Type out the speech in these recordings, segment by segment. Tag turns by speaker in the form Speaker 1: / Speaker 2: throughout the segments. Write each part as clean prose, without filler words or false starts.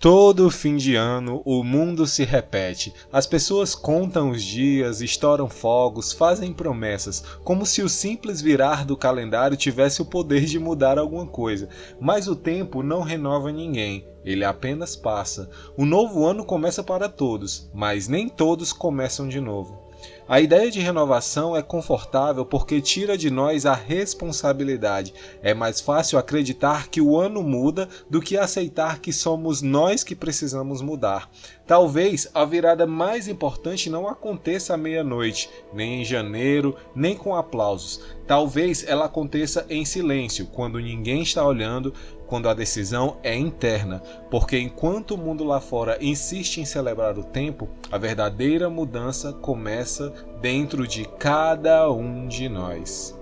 Speaker 1: Todo fim de ano, o mundo se repete. As pessoas contam os dias, estouram fogos, fazem promessas, como se o simples virar do calendário tivesse o poder de mudar alguma coisa. Mas o tempo não renova ninguém, ele apenas passa. O novo ano começa para todos, mas nem todos começam de novo. A ideia de renovação é confortável porque tira de nós a responsabilidade. É mais fácil acreditar que o ano muda do que aceitar que somos nós que precisamos mudar. Talvez a virada mais importante não aconteça à meia-noite, nem em janeiro, nem com aplausos. Talvez ela aconteça em silêncio, quando ninguém está olhando, quando a decisão é interna, porque enquanto o mundo lá fora insiste em celebrar o tempo, a verdadeira mudança começa dentro de cada um de nós.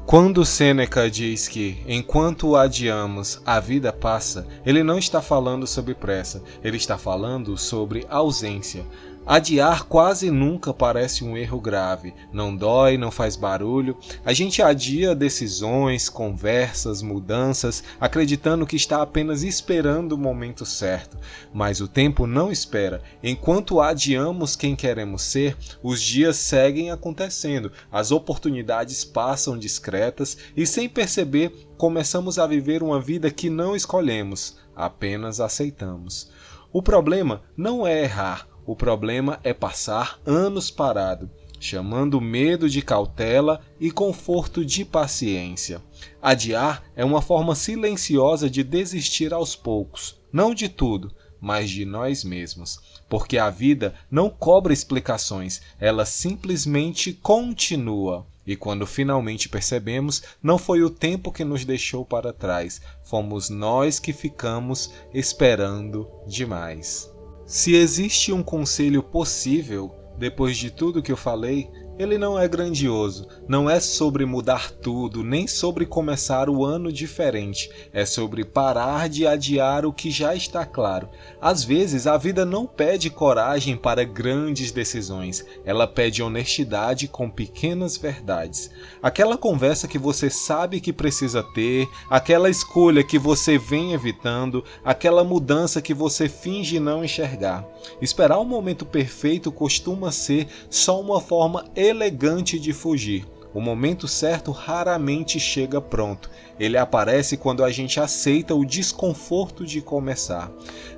Speaker 1: Quando Sêneca diz que, enquanto adiamos, a vida passa, ele não está falando sobre pressa, ele está falando sobre ausência. Adiar quase nunca parece um erro grave, não dói, não faz barulho. A gente adia decisões, conversas, mudanças, acreditando que está apenas esperando o momento certo. Mas o tempo não espera. Enquanto adiamos quem queremos ser, os dias seguem acontecendo, as oportunidades passam discretas e, sem perceber, começamos a viver uma vida que não escolhemos, apenas aceitamos. O problema não é errar. O problema é passar anos parado, chamando medo de cautela e conforto de paciência. Adiar é uma forma silenciosa de desistir aos poucos, não de tudo, mas de nós mesmos. Porque a vida não cobra explicações, ela simplesmente continua. E quando finalmente percebemos, não foi o tempo que nos deixou para trás, fomos nós que ficamos esperando demais. Se existe um conselho possível, depois de tudo que eu falei, ele não é grandioso, não é sobre mudar tudo, nem sobre começar o ano diferente, é sobre parar de adiar o que já está claro. Às vezes a vida não pede coragem para grandes decisões, ela pede honestidade com pequenas verdades. Aquela conversa que você sabe que precisa ter, aquela escolha que você vem evitando, aquela mudança que você finge não enxergar. Esperar o momento perfeito costuma ser só uma forma elegante de fugir. O momento certo raramente chega pronto. Ele aparece quando a gente aceita o desconforto de começar.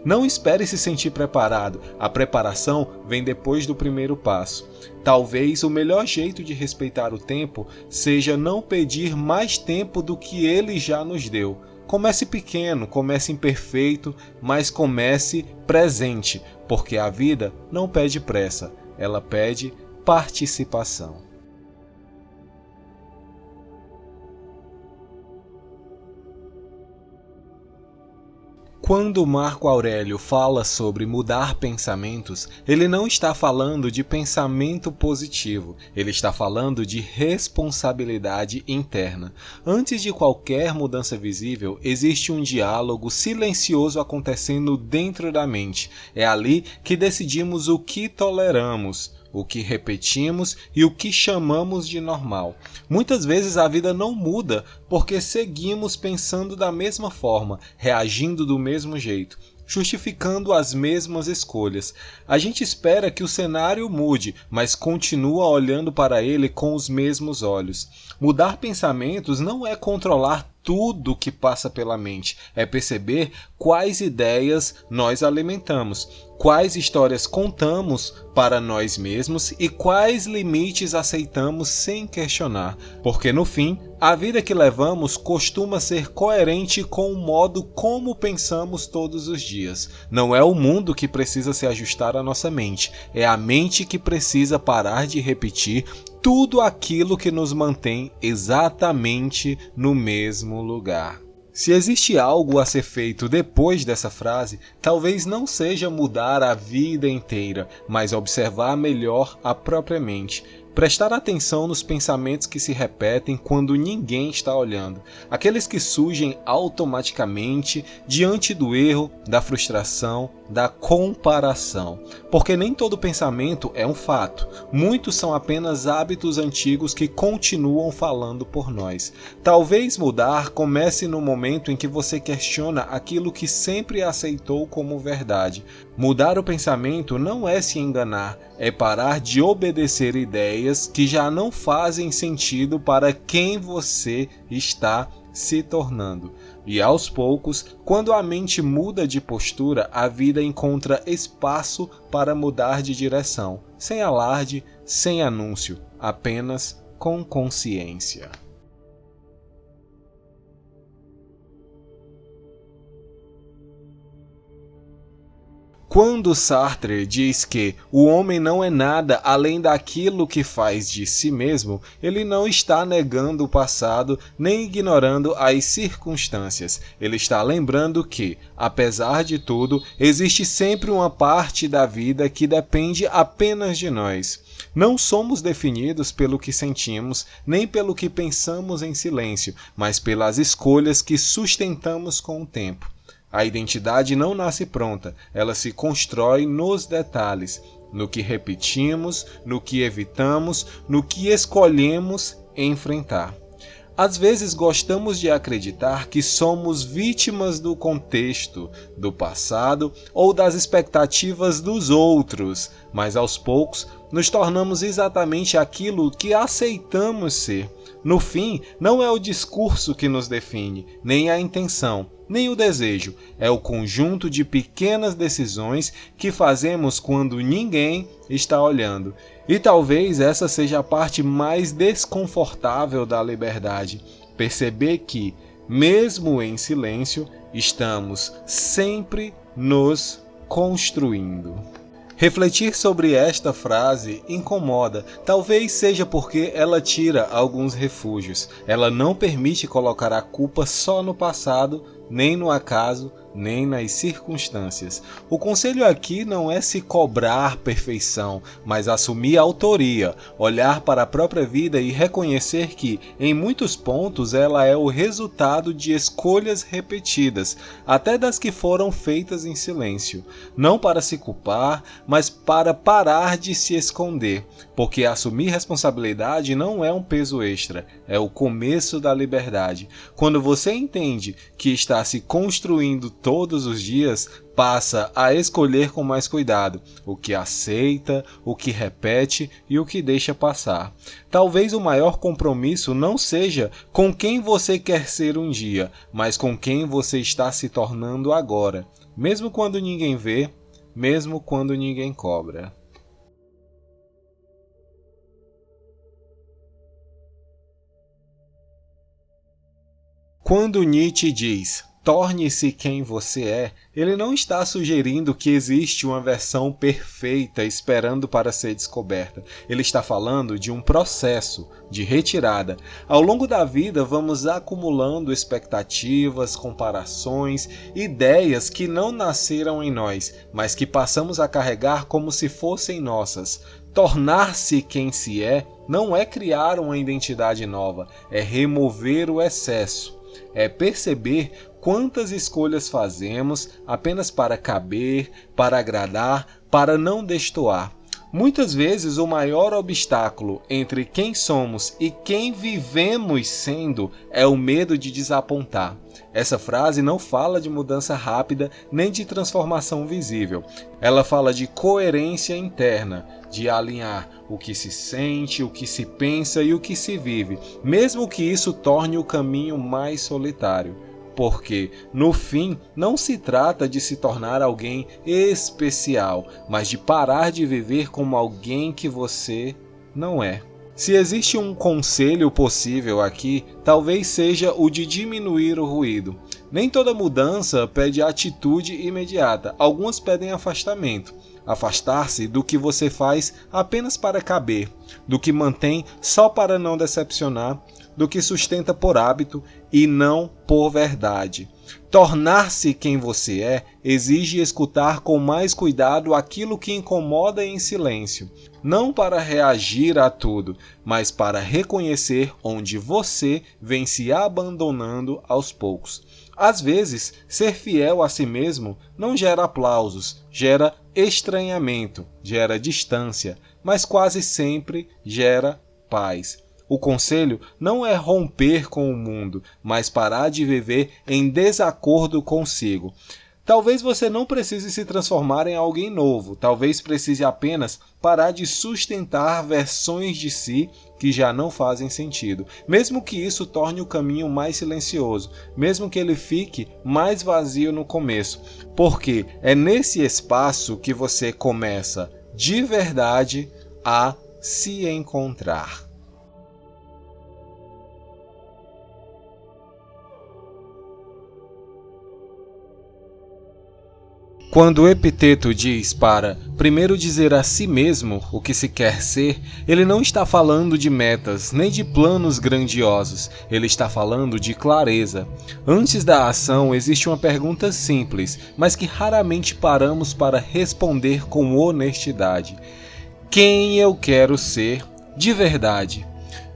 Speaker 1: Não espere se sentir preparado. A preparação vem depois do primeiro passo. Talvez o melhor jeito de respeitar o tempo seja não pedir mais tempo do que ele já nos deu. Comece pequeno, comece imperfeito, mas comece presente, porque a vida não pede pressa, ela pede participação. Quando Marco Aurélio fala sobre mudar pensamentos, ele não está falando de pensamento positivo, ele está falando de responsabilidade interna. Antes de qualquer mudança visível, existe um diálogo silencioso acontecendo dentro da mente. É ali que decidimos o que toleramos, o que repetimos e o que chamamos de normal. Muitas vezes a vida não muda porque seguimos pensando da mesma forma, reagindo do mesmo jeito, justificando as mesmas escolhas. A gente espera que o cenário mude, mas continua olhando para ele com os mesmos olhos. Mudar pensamentos não é controlar tudo que passa pela mente, é perceber quais ideias nós alimentamos, quais histórias contamos para nós mesmos e quais limites aceitamos sem questionar, porque no fim, a vida que levamos costuma ser coerente com o modo como pensamos todos os dias. Não é o mundo que precisa se ajustar à nossa mente, é a mente que precisa parar de repetir tudo aquilo que nos mantém exatamente no mesmo lugar. Se existe algo a ser feito depois dessa frase, talvez não seja mudar a vida inteira, mas observar melhor a própria mente. Prestar atenção nos pensamentos que se repetem quando ninguém está olhando. Aqueles que surgem automaticamente diante do erro, da frustração da comparação. Porque nem todo pensamento é um fato. Muitos são apenas hábitos antigos que continuam falando por nós. Talvez mudar comece no momento em que você questiona aquilo que sempre aceitou como verdade. Mudar o pensamento não é se enganar, é parar de obedecer ideias que já não fazem sentido para quem você está se tornando. E aos poucos, quando a mente muda de postura, a vida encontra espaço para mudar de direção, sem alarde, sem anúncio, apenas com consciência. Quando Sartre diz que o homem não é nada além daquilo que faz de si mesmo, ele não está negando o passado nem ignorando as circunstâncias. Ele está lembrando que, apesar de tudo, existe sempre uma parte da vida que depende apenas de nós. Não somos definidos pelo que sentimos, nem pelo que pensamos em silêncio, mas pelas escolhas que sustentamos com o tempo. A identidade não nasce pronta, ela se constrói nos detalhes, no que repetimos, no que evitamos, no que escolhemos enfrentar. Às vezes gostamos de acreditar que somos vítimas do contexto, do passado ou das expectativas dos outros, mas aos poucos nos tornamos exatamente aquilo que aceitamos ser. No fim, não é o discurso que nos define, nem a intenção, nem o desejo. É o conjunto de pequenas decisões que fazemos quando ninguém está olhando. E talvez essa seja a parte mais desconfortável da liberdade. Perceber que, mesmo em silêncio, estamos sempre nos construindo. Refletir sobre esta frase incomoda, talvez seja porque ela tira alguns refúgios. Ela não permite colocar a culpa só no passado, nem no acaso, nem nas circunstâncias. O conselho aqui não é se cobrar perfeição, mas assumir a autoria, olhar para a própria vida e reconhecer que, em muitos pontos, ela é o resultado de escolhas repetidas, até das que foram feitas em silêncio. Não para se culpar, mas para parar de se esconder, porque assumir responsabilidade não é um peso extra, é o começo da liberdade. Quando você entende que está se construindo todos os dias, passa a escolher com mais cuidado o que aceita, o que repete e o que deixa passar. Talvez o maior compromisso não seja com quem você quer ser um dia, mas com quem você está se tornando agora, mesmo quando ninguém vê, mesmo quando ninguém cobra. Quando Nietzsche diz torne-se quem você é, ele não está sugerindo que existe uma versão perfeita esperando para ser descoberta. Ele está falando de um processo de retirada. Ao longo da vida, vamos acumulando expectativas, comparações, ideias que não nasceram em nós, mas que passamos a carregar como se fossem nossas. Tornar-se quem se é não é criar uma identidade nova, é remover o excesso. É perceber quantas escolhas fazemos apenas para caber, para agradar, para não destoar. Muitas vezes o maior obstáculo entre quem somos e quem vivemos sendo é o medo de desapontar. Essa frase não fala de mudança rápida nem de transformação visível. Ela fala de coerência interna, de alinhar o que se sente, o que se pensa e o que se vive, mesmo que isso torne o caminho mais solitário. Porque, no fim, não se trata de se tornar alguém especial, mas de parar de viver como alguém que você não é. Se existe um conselho possível aqui, talvez seja o de diminuir o ruído. Nem toda mudança pede atitude imediata, algumas pedem afastamento. Afastar-se do que você faz apenas para caber, do que mantém só para não decepcionar, do que sustenta por hábito e não por verdade. Tornar-se quem você é exige escutar com mais cuidado aquilo que incomoda em silêncio, não para reagir a tudo, mas para reconhecer onde você vem se abandonando aos poucos. Às vezes, ser fiel a si mesmo não gera aplausos, gera estranhamento, gera distância, mas quase sempre gera paz. O conselho não é romper com o mundo, mas parar de viver em desacordo consigo. Talvez você não precise se transformar em alguém novo, talvez precise apenas parar de sustentar versões de si que já não fazem sentido, mesmo que isso torne o caminho mais silencioso, mesmo que ele fique mais vazio no começo, porque é nesse espaço que você começa de verdade a se encontrar. Quando Epiteto diz para primeiro dizer a si mesmo o que se quer ser, ele não está falando de metas, nem de planos grandiosos, ele está falando de clareza. Antes da ação existe uma pergunta simples, mas que raramente paramos para responder com honestidade. Quem eu quero ser de verdade?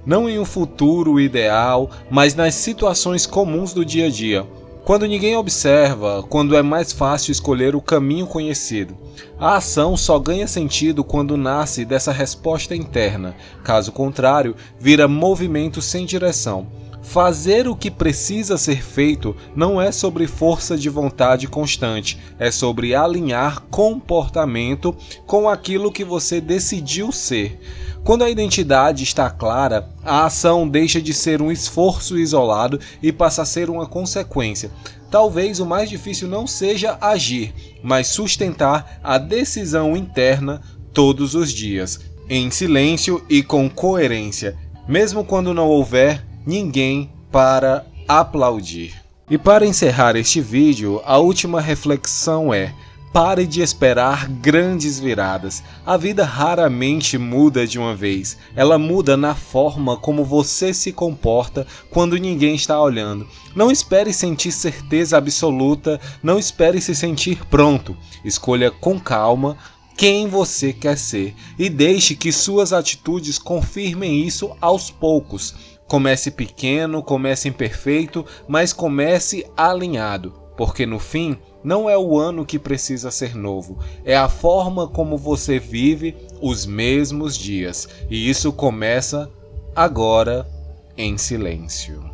Speaker 1: Não em um futuro ideal, mas nas situações comuns do dia a dia. Quando ninguém observa, quando é mais fácil escolher o caminho conhecido. A ação só ganha sentido quando nasce dessa resposta interna. Caso contrário, vira movimento sem direção. Fazer o que precisa ser feito não é sobre força de vontade constante, é sobre alinhar comportamento com aquilo que você decidiu ser. Quando a identidade está clara, a ação deixa de ser um esforço isolado e passa a ser uma consequência. Talvez o mais difícil não seja agir, mas sustentar a decisão interna todos os dias, em silêncio e com coerência, mesmo quando não houver ninguém para aplaudir. E para encerrar este vídeo, a última reflexão é: pare de esperar grandes viradas. A vida raramente muda de uma vez. Ela muda na forma como você se comporta quando ninguém está olhando. Não espere sentir certeza absoluta, não espere se sentir pronto. Escolha com calma quem você quer ser e deixe que suas atitudes confirmem isso aos poucos. Comece pequeno, comece imperfeito, mas comece alinhado, porque no fim não é o ano que precisa ser novo, é a forma como você vive os mesmos dias, e isso começa agora em silêncio.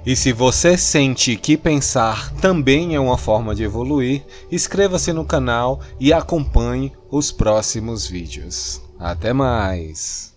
Speaker 1: E se você sente que pensar também é uma forma de evoluir, inscreva-se no canal e acompanhe os próximos vídeos. Até mais!